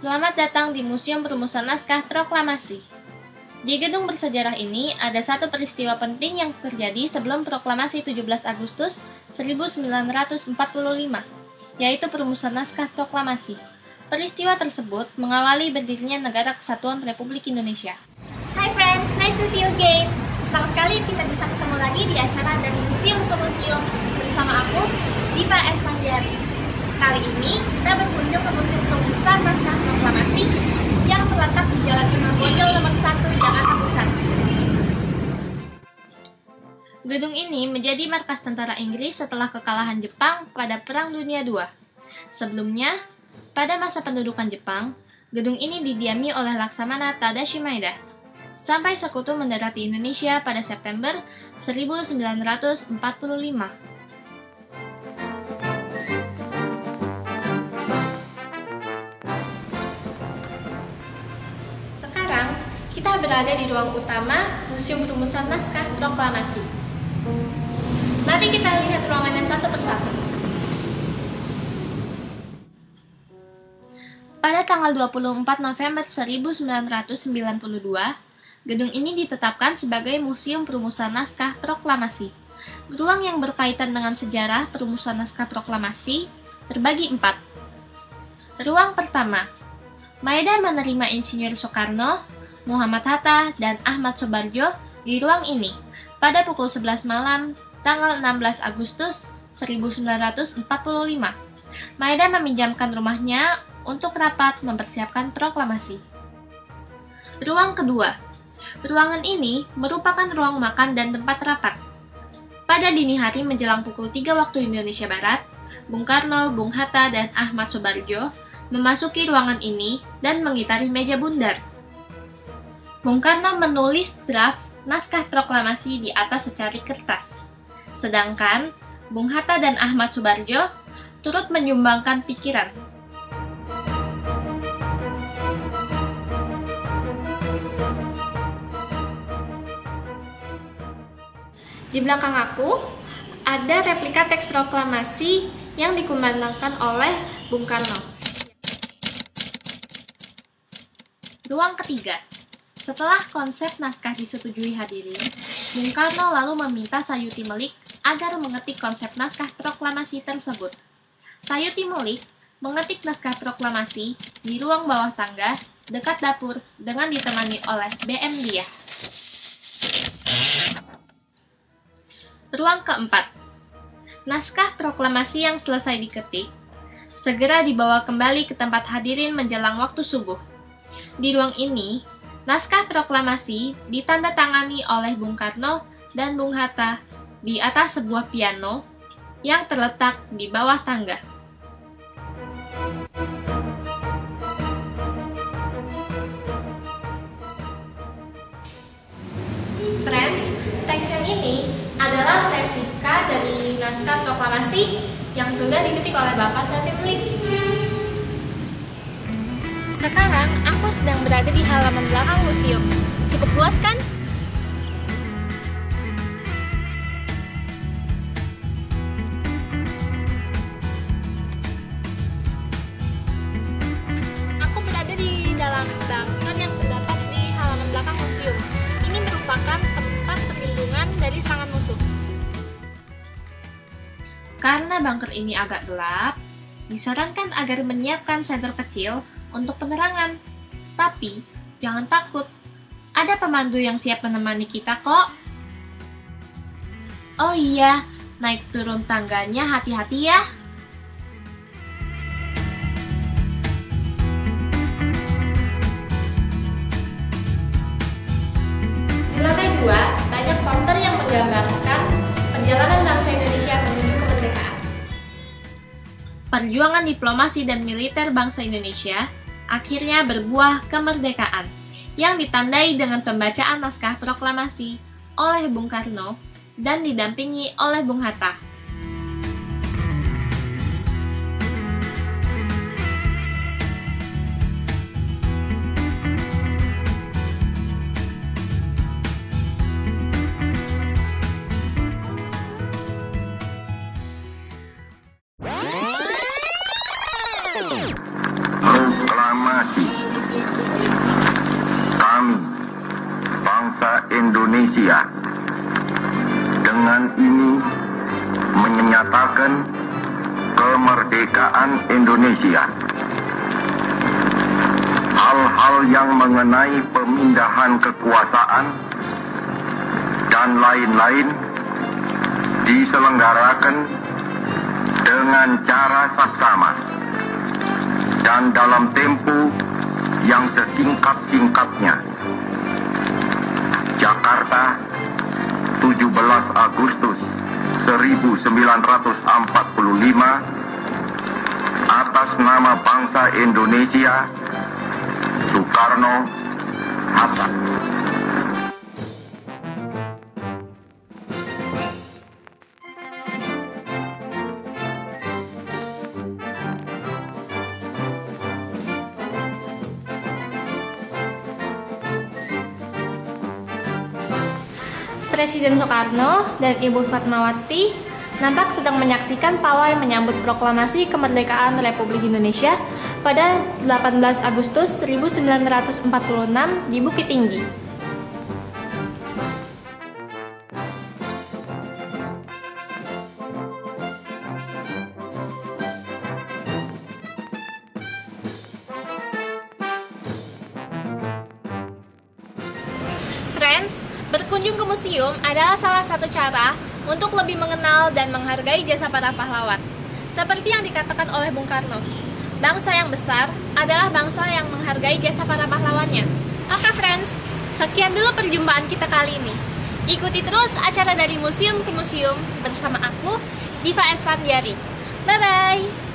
Selamat datang di Museum Perumusan Naskah Proklamasi. Di gedung bersejarah ini ada satu peristiwa penting yang terjadi sebelum Proklamasi 17 Agustus 1945, yaitu perumusan naskah proklamasi. Peristiwa tersebut mengawali berdirinya Negara Kesatuan Republik Indonesia. Hi friends, nice to see you again. Senang sekali kita bisa ketemu lagi di acara dari museum ke museum bersama aku, Diva S. Mandiari. Kali ini kita berkunjung ke Museum Perumusan Naskah Proklamasi yang terletak di Jalan Imam Bonjol nomor 1, Jakarta Pusat. Gedung ini menjadi markas tentara Inggris setelah kekalahan Jepang pada Perang Dunia II. Sebelumnya, pada masa pendudukan Jepang, gedung ini didiami oleh Laksamana Tadashi Maeda, sampai Sekutu mendarat di Indonesia pada September 1945. Sekarang, kita berada di ruang utama Museum Perumusan Naskah Proklamasi. Mari kita lihat ruangannya satu persatu. Pada tanggal 24 November 1992, gedung ini ditetapkan sebagai Museum Perumusan Naskah Proklamasi. Ruang yang berkaitan dengan sejarah perumusan naskah proklamasi terbagi 4. Ruang pertama, Maeda menerima Insinyur Soekarno, Muhammad Hatta, dan Ahmad Soebardjo di ruang ini pada pukul 11 malam tanggal 16 Agustus 1945. Maeda meminjamkan rumahnya untuk rapat mempersiapkan proklamasi. Ruang kedua, ruangan ini merupakan ruang makan dan tempat rapat. Pada dini hari menjelang pukul 3 waktu Indonesia Barat, Bung Karno, Bung Hatta, dan Ahmad Soebardjo memasuki ruangan ini dan mengitari meja bundar. Bung Karno menulis draft naskah proklamasi di atas secari kertas, sedangkan Bung Hatta dan Ahmad Soebardjo turut menyumbangkan pikiran. Di belakang aku, ada replika teks proklamasi yang dikumandangkan oleh Bung Karno. Ruang ketiga, setelah konsep naskah disetujui hadirin, Bung Karno lalu meminta Sayuti Melik agar mengetik konsep naskah proklamasi tersebut. Sayuti Melik mengetik naskah proklamasi di ruang bawah tangga dekat dapur dengan ditemani oleh BM Dia. Ruang keempat, naskah proklamasi yang selesai diketik segera dibawa kembali ke tempat hadirin menjelang waktu subuh. Di ruang ini, naskah proklamasi ditandatangani oleh Bung Karno dan Bung Hatta di atas sebuah piano yang terletak di bawah tangga. Friends, teks yang ini adalah replika dari naskah proklamasi yang sudah diketik oleh Bapak Sayuti Melik. Sekarang, aku sedang berada di halaman belakang museum. Cukup luas kan? Aku berada di dalam bunker yang terdapat di halaman belakang museum. Ini merupakan tempat perlindungan dari serangan musuh. Karena bunker ini agak gelap, disarankan agar menyiapkan senter kecil untuk penerangan. Tapi, jangan takut. Ada pemandu yang siap menemani kita kok. Oh iya, naik turun tangganya hati-hati ya. Di lantai 2, banyak poster yang menggambarkan perjalanan bangsa Indonesia menuju kemerdekaan. Perjuangan diplomasi dan militer bangsa Indonesia akhirnya berbuah kemerdekaan yang ditandai dengan pembacaan naskah proklamasi oleh Bung Karno dan didampingi oleh Bung Hatta. Proklamasi Indonesia. Dengan ini menyatakan kemerdekaan Indonesia. Hal-hal yang mengenai pemindahan kekuasaan dan lain-lain diselenggarakan dengan cara saksama dan dalam tempo yang sesingkat-singkatnya. Jakarta, 17 Agustus 1945, atas nama bangsa Indonesia, Soekarno-Hatta. Presiden Soekarno dan Ibu Fatmawati nampak sedang menyaksikan pawai menyambut proklamasi kemerdekaan Republik Indonesia pada 18 Agustus 1946 di Bukit Tinggi. Friends, berkunjung ke museum adalah salah satu cara untuk lebih mengenal dan menghargai jasa para pahlawan. Seperti yang dikatakan oleh Bung Karno, bangsa yang besar adalah bangsa yang menghargai jasa para pahlawannya. Oke friends, sekian dulu perjumpaan kita kali ini. Ikuti terus acara dari museum ke museum bersama aku, Diva Esfandiari. Bye-bye!